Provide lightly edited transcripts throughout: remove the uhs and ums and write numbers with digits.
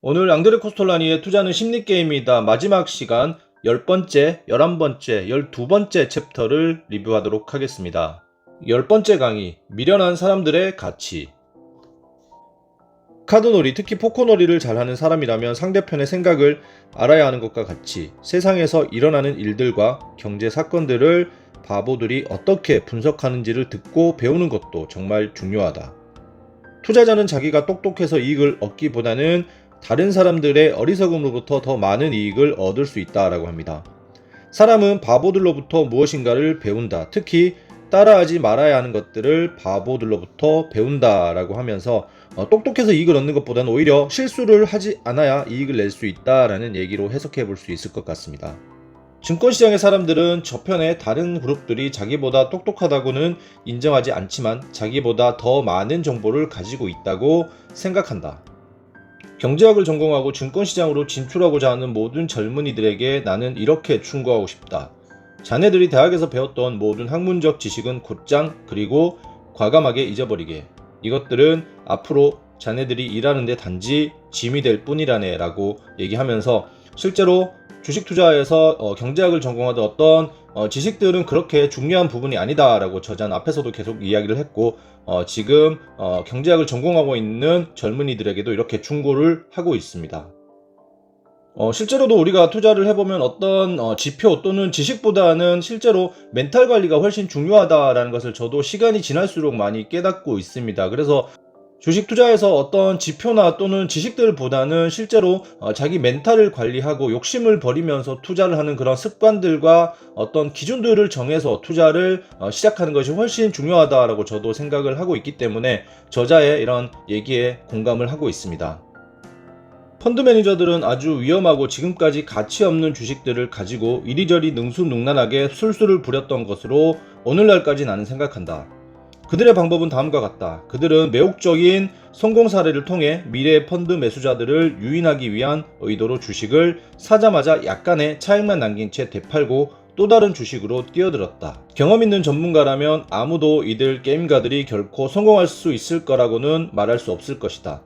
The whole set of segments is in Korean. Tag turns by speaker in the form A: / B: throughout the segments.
A: 오늘 앙드레 코스톨라니의 투자는 심리게임이다 마지막 시간 10번째, 11번째, 12번째 챕터를 리뷰하도록 하겠습니다. 10번째 강의, 미련한 사람들의 가치. 카드놀이, 특히 포커놀이를 잘하는 사람이라면 상대편의 생각을 알아야 하는 것과 같이 세상에서 일어나는 일들과 경제 사건들을 바보들이 어떻게 분석하는지를 듣고 배우는 것도 정말 중요하다. 투자자는 자기가 똑똑해서 이익을 얻기보다는 다른 사람들의 어리석음으로부터 더 많은 이익을 얻을 수 있다라고 합니다. 사람은 바보들로부터 무엇인가를 배운다. 특히 따라하지 말아야 하는 것들을 바보들로부터 배운다라고 하면서 똑똑해서 이익을 얻는 것보다는 오히려 실수를 하지 않아야 이익을 낼 수 있다라는 얘기로 해석해 볼 수 있을 것 같습니다. 증권시장의 사람들은 저편의 다른 그룹들이 자기보다 똑똑하다고는 인정하지 않지만 자기보다 더 많은 정보를 가지고 있다고 생각한다. 경제학을 전공하고 증권시장으로 진출하고자 하는 모든 젊은이들에게 나는 이렇게 충고하고 싶다. 자네들이 대학에서 배웠던 모든 학문적 지식은 곧장 그리고 과감하게 잊어버리게. 이것들은 앞으로 자네들이 일하는데 단지 짐이 될 뿐이라네 라고 얘기하면서 실제로 주식 투자에서 경제학을 전공하던 어떤 지식들은 그렇게 중요한 부분이 아니다 라고 저자는 앞에서도 계속 이야기를 했고 지금 경제학을 전공하고 있는 젊은이들에게도 이렇게 충고를 하고 있습니다. 실제로도 우리가 투자를 해보면 어떤 지표 또는 지식보다는 실제로 멘탈 관리가 훨씬 중요하다라는 것을 저도 시간이 지날수록 많이 깨닫고 있습니다. 그래서 주식 투자에서 어떤 지표나 또는 지식들보다는 실제로 자기 멘탈을 관리하고 욕심을 버리면서 투자를 하는 그런 습관들과 어떤 기준들을 정해서 투자를 시작하는 것이 훨씬 중요하다라고 저도 생각을 하고 있기 때문에 저자의 이런 얘기에 공감을 하고 있습니다. 펀드 매니저들은 아주 위험하고 지금까지 가치 없는 주식들을 가지고 이리저리 능수능란하게 술수를 부렸던 것으로 오늘날까지 나는 생각한다. 그들의 방법은 다음과 같다. 그들은 매혹적인 성공 사례를 통해 미래의 펀드 매수자들을 유인하기 위한 의도로 주식을 사자마자 약간의 차익만 남긴 채 되팔고 또 다른 주식으로 뛰어들었다. 경험 있는 전문가라면 아무도 이들 게임가들이 결코 성공할 수 있을 거라고는 말할 수 없을 것이다.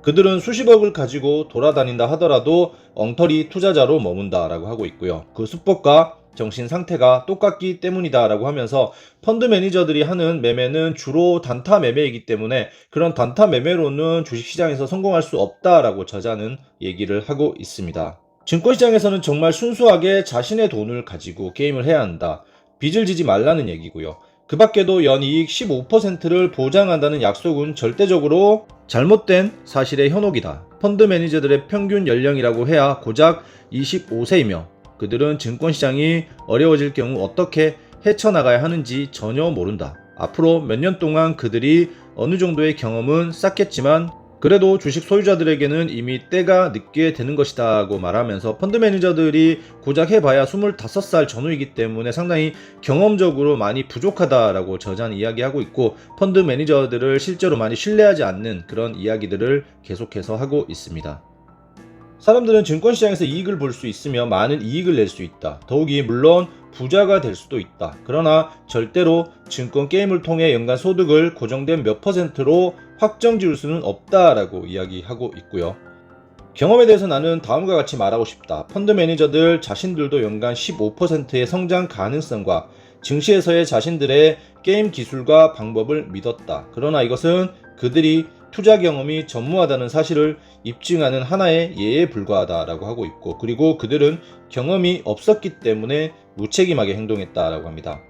A: 그들은 수십억을 가지고 돌아다닌다 하더라도 엉터리 투자자로 머문다 라고 하고 있고요. 그 수법과 정신 상태가 똑같기 때문이다 라고 하면서 펀드 매니저들이 하는 매매는 주로 단타 매매이기 때문에 그런 단타 매매로는 주식시장에서 성공할 수 없다라고 저자는 얘기를 하고 있습니다. 증권시장에서는 정말 순수하게 자신의 돈을 가지고 게임을 해야 한다. 빚을 지지 말라는 얘기고요. 그 밖에도 연이익 15%를 보장한다는 약속은 절대적으로 잘못된 사실의 현혹이다. 펀드 매니저들의 평균 연령이라고 해야 고작 25세이며 그들은 증권시장이 어려워질 경우 어떻게 헤쳐나가야 하는지 전혀 모른다. 앞으로 몇 년 동안 그들이 어느 정도의 경험은 쌓겠지만 그래도 주식 소유자들에게는 이미 때가 늦게 되는 것이다고 말하면서 펀드 매니저들이 고작 해봐야 25살 전후이기 때문에 상당히 경험적으로 많이 부족하다라고 저자는 이야기하고 있고 펀드 매니저들을 실제로 많이 신뢰하지 않는 그런 이야기들을 계속해서 하고 있습니다. 사람들은 증권시장에서 이익을 볼 수 있으며 많은 이익을 낼 수 있다. 더욱이 물론 부자가 될 수도 있다. 그러나 절대로 증권 게임을 통해 연간 소득을 고정된 몇 %로 확정 지을 수는 없다라고 이야기하고 있고요. 경험에 대해서 나는 다음과 같이 말하고 싶다. 펀드 매니저들 자신들도 연간 15%의 성장 가능성과 증시에서의 자신들의 게임 기술과 방법을 믿었다. 그러나 이것은 그들이 투자 경험이 전무하다는 사실을 입증하는 하나의 예에 불과하다라고 하고 있고 그리고 그들은 경험이 없었기 때문에 무책임하게 행동했다라고 합니다.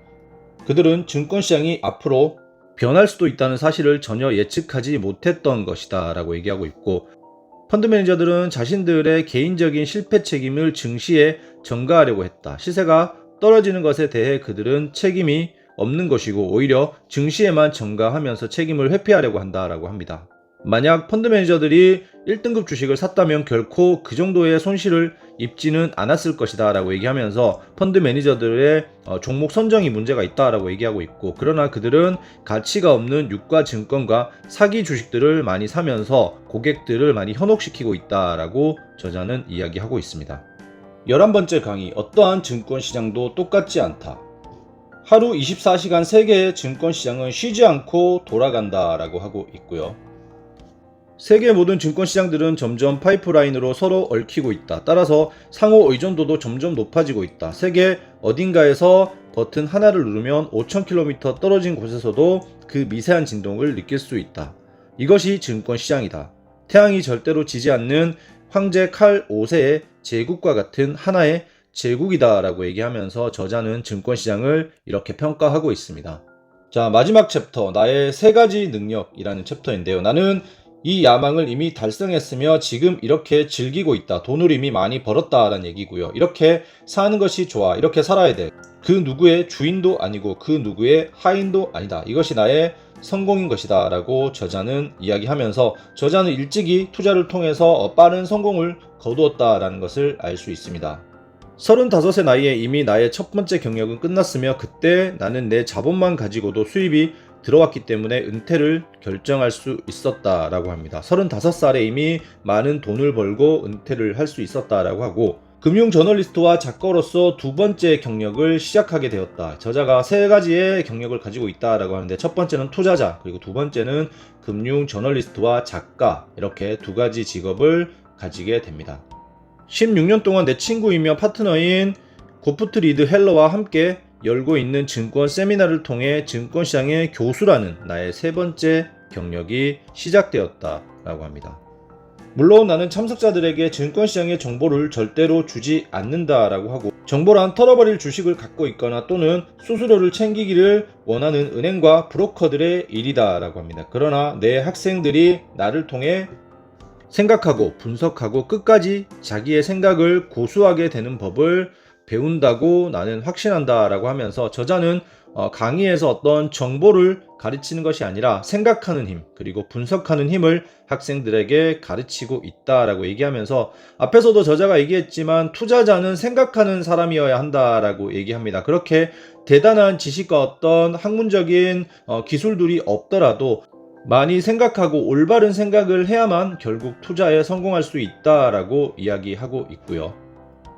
A: 그들은 증권시장이 앞으로 변할 수도 있다는 사실을 전혀 예측하지 못했던 것이다 라고 얘기하고 있고 펀드 매니저들은 자신들의 개인적인 실패 책임을 증시에 전가하려고 했다. 시세가 떨어지는 것에 대해 그들은 책임이 없는 것이고 오히려 증시에만 전가하면서 책임을 회피하려고 한다라고 합니다. 만약 펀드 매니저들이 1등급 주식을 샀다면 결코 그 정도의 손실을 입지는 않았을 것이다 라고 얘기하면서 펀드 매니저들의 종목 선정이 문제가 있다라고 얘기하고 있고 그러나 그들은 가치가 없는 유가 증권과 사기 주식들을 많이 사면서 고객들을 많이 현혹시키고 있다라고 저자는 이야기하고 있습니다. 11번째 강의, 어떠한 증권시장도 똑같지 않다. 하루 24시간 세계의 증권시장은 쉬지 않고 돌아간다 라고 하고 있고요. 세계 모든 증권 시장들은 점점 파이프라인으로 서로 얽히고 있다. 따라서 상호 의존도도 점점 높아지고 있다. 세계 어딘가에서 버튼 하나를 누르면 5,000km 떨어진 곳에서도 그 미세한 진동을 느낄 수 있다. 이것이 증권 시장이다. 태양이 절대로 지지 않는 황제 칼 5세의 제국과 같은 하나의 제국이다 라고 얘기하면서 저자는 증권 시장을 이렇게 평가하고 있습니다. 자, 마지막 챕터, 나의 3가지 능력이라는 챕터인데요. 나는 이 야망을 이미 달성했으며 지금 이렇게 즐기고 있다. 돈을 이미 많이 벌었다라는 얘기고요. 이렇게 사는 것이 좋아. 이렇게 살아야 돼. 그 누구의 주인도 아니고 그 누구의 하인도 아니다. 이것이 나의 성공인 것이다 라고 저자는 이야기하면서 저자는 일찍이 투자를 통해서 빠른 성공을 거두었다라는 것을 알 수 있습니다. 35세 나이에 이미 나의 첫 번째 경력은 끝났으며 그때 나는 내 자본만 가지고도 수입이 들어왔기 때문에 은퇴를 결정할 수 있었다라고 합니다. 35살에 이미 많은 돈을 벌고 은퇴를 할 수 있었다라고 하고 금융 저널리스트와 작가로서 두 번째 경력을 시작하게 되었다. 저자가 3가지의 경력을 가지고 있다라고 하는데 첫 번째는 투자자, 그리고 두 번째는 금융 저널리스트와 작가, 이렇게 2가지 직업을 가지게 됩니다. 16년 동안 내 친구이며 파트너인 고프트 리드 헬러와 함께 열고 있는 증권 세미나를 통해 증권시장의 교수라는 나의 3번째 경력이 시작되었다라고 합니다. 물론 나는 참석자들에게 증권시장의 정보를 절대로 주지 않는다라고 하고 정보란 털어버릴 주식을 갖고 있거나 또는 수수료를 챙기기를 원하는 은행과 브로커들의 일이다라고 합니다. 그러나 내 학생들이 나를 통해 생각하고 분석하고 끝까지 자기의 생각을 고수하게 되는 법을 배운다고 나는 확신한다 라고 하면서 저자는 강의에서 어떤 정보를 가르치는 것이 아니라 생각하는 힘 그리고 분석하는 힘을 학생들에게 가르치고 있다라고 얘기하면서 앞에서도 저자가 얘기했지만 투자자는 생각하는 사람이어야 한다라고 얘기합니다. 그렇게 대단한 지식과 어떤 학문적인 기술들이 없더라도 많이 생각하고 올바른 생각을 해야만 결국 투자에 성공할 수 있다라고 이야기하고 있고요.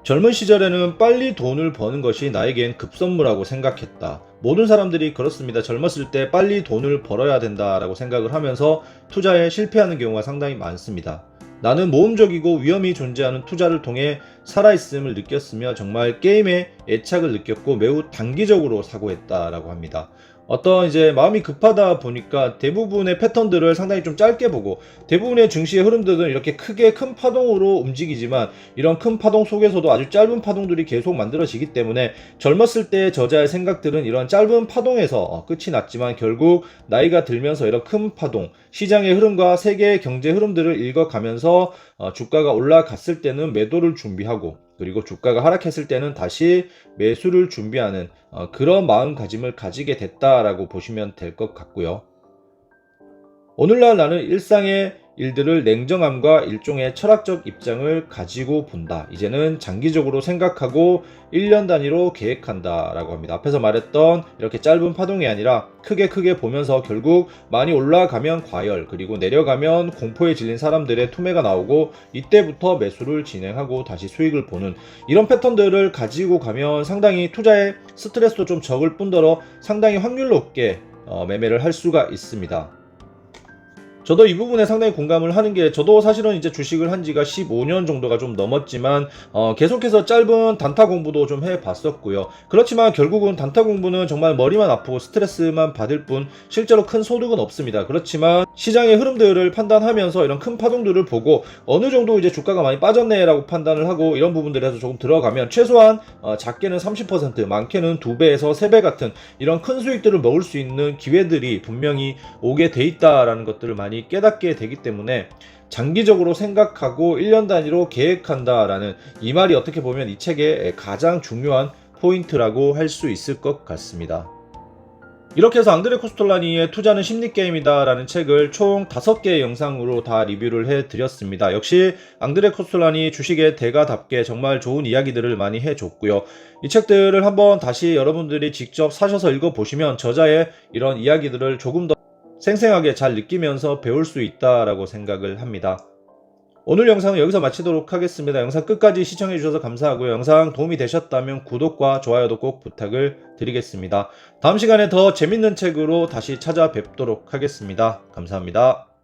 A: 젊은 시절에는 빨리 돈을 버는 것이 나에겐 급선무라고 생각했다. 모든 사람들이 그렇습니다. 젊었을 때 빨리 돈을 벌어야 된다라고 생각을 하면서 투자에 실패하는 경우가 상당히 많습니다. 나는 모험적이고 위험이 존재하는 투자를 통해 살아있음을 느꼈으며 정말 게임에 애착을 느꼈고 매우 단기적으로 사고했다라고 합니다. 어떤 마음이 급하다 보니까 대부분의 패턴들을 상당히 좀 짧게 보고 대부분의 증시의 흐름들은 이렇게 크게 큰 파동으로 움직이지만 이런 큰 파동 속에서도 아주 짧은 파동들이 계속 만들어지기 때문에 젊었을 때 저자의 생각들은 이런 짧은 파동에서 끝이 났지만 결국 나이가 들면서 이런 큰 파동, 시장의 흐름과 세계의 경제 흐름들을 읽어가면서 주가가 올라갔을 때는 매도를 준비하고 그리고 주가가 하락했을 때는 다시 매수를 준비하는 그런 마음가짐을 가지게 됐다라고 보시면 될 것 같고요. 오늘날 나는 일상의 일들을 냉정함과 일종의 철학적 입장을 가지고 본다. 이제는 장기적으로 생각하고 1년 단위로 계획한다 라고 합니다. 앞에서 말했던 이렇게 짧은 파동이 아니라 크게 보면서 결국 많이 올라가면 과열 그리고 내려가면 공포에 질린 사람들의 투매가 나오고 이때부터 매수를 진행하고 다시 수익을 보는 이런 패턴들을 가지고 가면 상당히 투자에 스트레스도 좀 적을 뿐더러 상당히 확률 높게 매매를 할 수가 있습니다. 저도 이 부분에 상당히 공감을 하는 게 저도 사실은 이제 주식을 한 지가 15년 정도가 좀 넘었지만 계속해서 짧은 단타 공부도 좀 해봤었고요. 그렇지만 결국은 단타 공부는 정말 머리만 아프고 스트레스만 받을 뿐 실제로 큰 소득은 없습니다. 그렇지만 시장의 흐름들을 판단하면서 이런 큰 파동들을 보고 어느 정도 이제 주가가 많이 빠졌네 라고 판단을 하고 이런 부분들에서 조금 들어가면 최소한 작게는 30% 많게는 2배에서 3배 같은 이런 큰 수익들을 먹을 수 있는 기회들이 분명히 오게 돼 있다라는 것들을 많이 깨닫게 되기 때문에 장기적으로 생각하고 1년 단위로 계획한다라는 이 말이 어떻게 보면 이 책의 가장 중요한 포인트라고 할 수 있을 것 같습니다. 이렇게 해서 앙드레 코스톨라니의 투자는 심리게임이다 라는 책을 총 5개의 영상으로 다 리뷰를 해드렸습니다. 역시 앙드레 코스톨라니 주식의 대가답게 정말 좋은 이야기들을 많이 해줬고요. 이 책들을 한번 다시 여러분들이 직접 사셔서 읽어보시면 저자의 이런 이야기들을 조금 더 생생하게 잘 느끼면서 배울 수 있다라고 생각을 합니다. 오늘 영상은 여기서 마치도록 하겠습니다. 영상 끝까지 시청해주셔서 감사하고요. 영상 도움이 되셨다면 구독과 좋아요도 꼭 부탁을 드리겠습니다. 다음 시간에 더 재밌는 책으로 다시 찾아뵙도록 하겠습니다. 감사합니다.